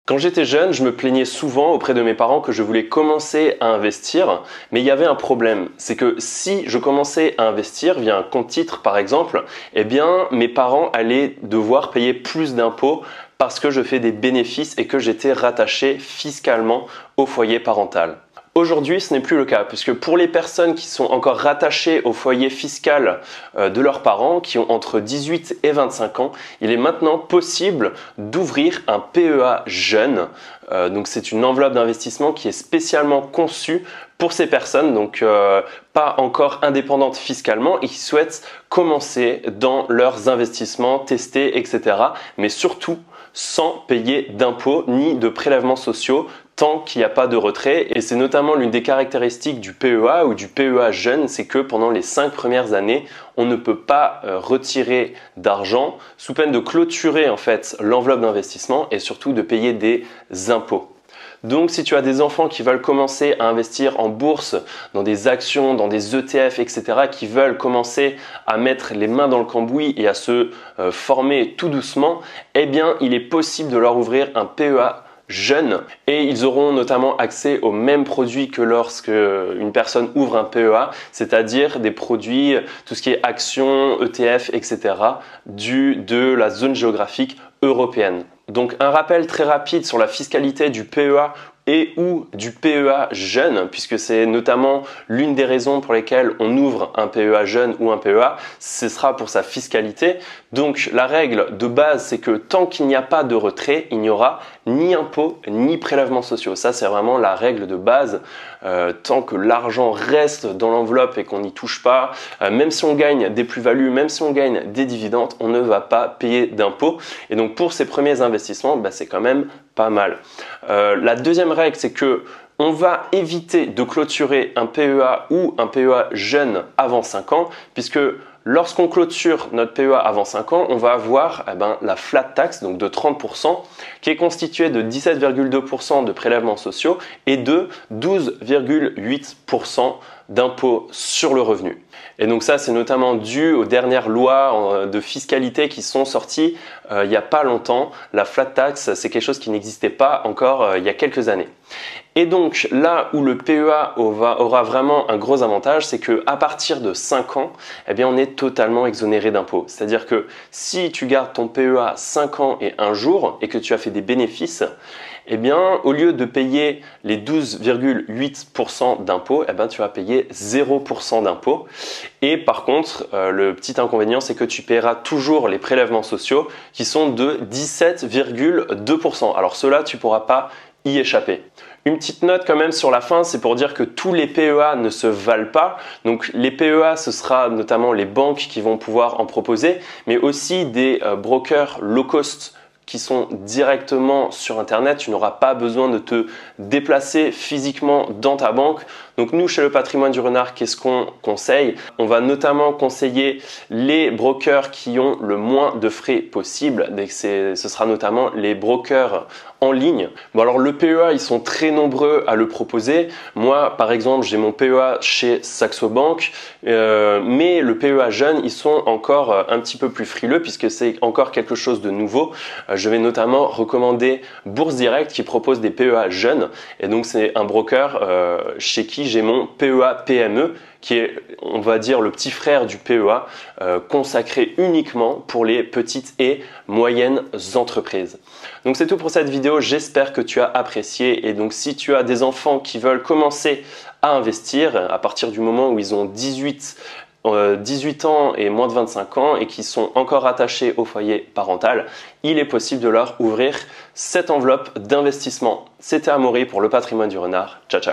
Quand j'étais jeune, je me plaignais souvent auprès de mes parents que je voulais commencer à investir, mais il y avait un problème. C'est que si je commençais à investir via un compte titre par exemple, eh bien mes parents allaient devoir payer plus d'impôts parce que je fais des bénéfices et que j'étais rattaché fiscalement au foyer parental. Aujourd'hui, ce n'est plus le cas, puisque pour les personnes qui sont encore rattachées au foyer fiscal de leurs parents, qui ont entre 18 et 25 ans, il est maintenant possible d'ouvrir un PEA jeune. Donc c'est une enveloppe d'investissement qui est spécialement conçue pour ces personnes, donc pas encore indépendantes fiscalement et qui souhaitent commencer dans leurs investissements, tester, etc. Mais surtout sans payer d'impôts ni de prélèvements sociaux tant qu'il n'y a pas de retrait. Et c'est notamment l'une des caractéristiques du PEA ou du PEA jeune, c'est que pendant les 5 premières années, on ne peut pas retirer d'argent sous peine de clôturer en fait l'enveloppe d'investissement et surtout de payer des impôts. Donc si tu as des enfants qui veulent commencer à investir en bourse, dans des actions, dans des ETF, etc., qui veulent commencer à mettre les mains dans le cambouis et à se former tout doucement, eh bien il est possible de leur ouvrir un PEA jeunes et ils auront notamment accès aux mêmes produits que lorsque une personne ouvre un PEA, c'est-à-dire des produits, tout ce qui est actions, ETF, etc. de la zone géographique européenne. Donc un rappel très rapide sur la fiscalité du PEA et ou du PEA jeune, puisque c'est notamment l'une des raisons pour lesquelles on ouvre un PEA jeune ou un PEA, ce sera pour sa fiscalité. Donc la règle de base, c'est que tant qu'il n'y a pas de retrait, il n'y aura ni impôts ni prélèvements sociaux. Ça, c'est vraiment la règle de base. Tant que l'argent reste dans l'enveloppe et qu'on n'y touche pas, même si on gagne des plus-values, même si on gagne des dividendes, on ne va pas payer d'impôts. Et donc pour ces premiers investissements, c'est quand même pas mal. La deuxième règle, c'est que on va éviter de clôturer un PEA ou un PEA jeune avant 5 ans, puisque lorsqu'on clôture notre PEA avant 5 ans, on va avoir la flat tax, donc de 30%, qui est constituée de 17,2% de prélèvements sociaux et de 12,8% d'impôts sur le revenu. Et donc ça, c'est notamment dû aux dernières lois de fiscalité qui sont sorties il n'y a pas longtemps. La flat tax, c'est quelque chose qui n'existait pas encore il y a quelques années. Et donc là où le PEA aura vraiment un gros avantage, c'est qu'à partir de 5 ans, eh bien, on est totalement exonéré d'impôts. C'est-à-dire que si tu gardes ton PEA 5 ans et 1 jour et que tu as fait des bénéfices, eh bien, au lieu de payer les 12,8% d'impôts, eh bien, tu vas payer 0% d'impôts. Et par contre, le petit inconvénient, c'est que tu paieras toujours les prélèvements sociaux qui sont de 17,2%. Alors ceux-là, tu ne pourras pas y échapper. Une petite note quand même sur la fin, c'est pour dire que tous les PEA ne se valent pas. Donc les PEA, ce sera notamment les banques qui vont pouvoir en proposer, mais aussi des brokers low cost qui sont directement sur Internet. Tu n'auras pas besoin de te déplacer physiquement dans ta banque. Donc nous, chez le Patrimoine du Renard, qu'est-ce qu'on conseille? On va notamment conseiller les brokers qui ont le moins de frais possible. Ce sera notamment les brokers en ligne. Bon alors le PEA, ils sont très nombreux à le proposer. Moi, par exemple, j'ai mon PEA chez Saxo Bank, mais le PEA jeune, ils sont encore un petit peu plus frileux puisque c'est encore quelque chose de nouveau. Je vais notamment recommander Bourse Direct qui propose des PEA jeunes et donc c'est un broker chez qui j'ai mon PEA PME qui est, on va dire, le petit frère du PEA consacré uniquement pour les petites et moyennes entreprises. Donc c'est tout pour cette vidéo, j'espère que tu as apprécié et donc si tu as des enfants qui veulent commencer à investir à partir du moment où ils ont 18 ans et moins de 25 ans et qui sont encore attachés au foyer parental, il est possible de leur ouvrir cette enveloppe d'investissement. C'était Amaury pour le Patrimoine du Renard. Ciao, ciao.